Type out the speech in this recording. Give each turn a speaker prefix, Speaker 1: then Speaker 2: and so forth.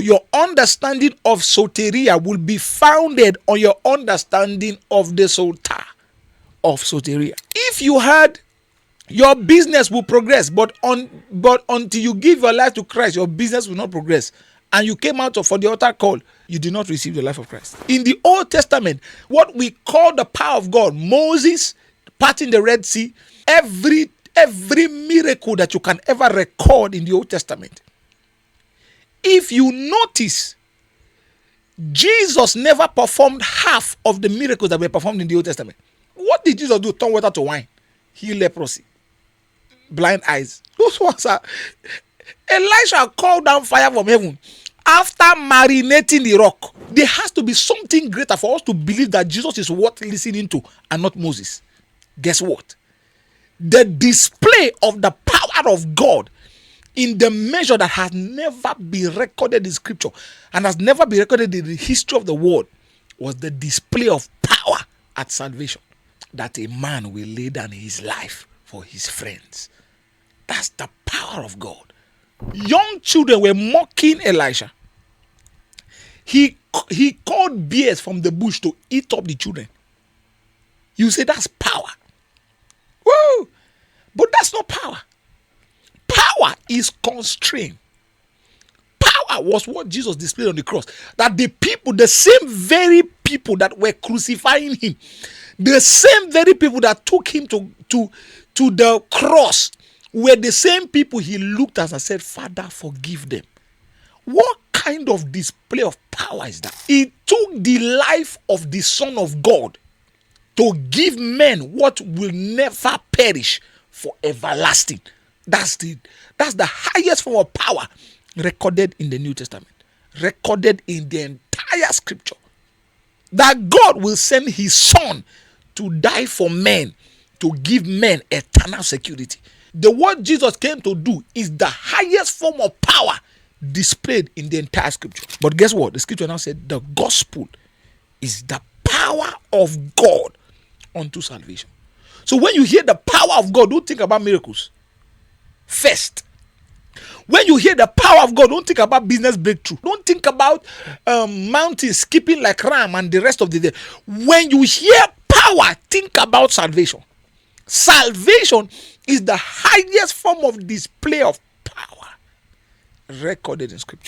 Speaker 1: Your understanding of soteria will be founded on your understanding of the sota of soteria. If you had your business will progress, but until you give your life to Christ, your business will not progress. And you came out for the altar call, you did not receive the life of Christ. In the Old Testament, what we call the power of God, Moses parting the Red Sea, every miracle that you can ever record in the Old Testament. If you notice, Jesus never performed half of the miracles that were performed in the Old Testament. What did Jesus do? Turn water to wine, heal leprosy, blind eyes. Those ones are. Elisha called down fire from heaven after marinating the rock. There has to be something greater for us to believe that Jesus is worth listening to and not Moses. Guess what? The display of the power of God in the measure that has never been recorded in scripture and has never been recorded in the history of the world was the display of power at salvation. That a man will lay down his life for his friends. That's the power of God. Young children were mocking Elisha. He called bears from the bush to eat up the children. You say that's power. Woo! But that's not power. Power is constrained. Power was what Jesus displayed on the cross. That the people, the same very people that were crucifying him, the same very people that took him to the cross, were the same people he looked at and said, Father, forgive them. What kind of display of power is that? It took the life of the Son of God to give men what will never perish for everlasting. That's the highest form of power recorded in the New Testament, recorded in the entire scripture. That God will send his Son to die for men, to give men eternal security. The what Jesus came to do is the highest form of power displayed in the entire scripture. But guess what? The scripture now said the gospel is the power of God unto salvation. So when you hear the power of God, don't think about miracles first. When you hear the power of God, don't think about business breakthrough. Don't think about mountains skipping like ram and the rest of the day. When you hear power, think about salvation. Salvation is the highest form of display of power recorded in scripture.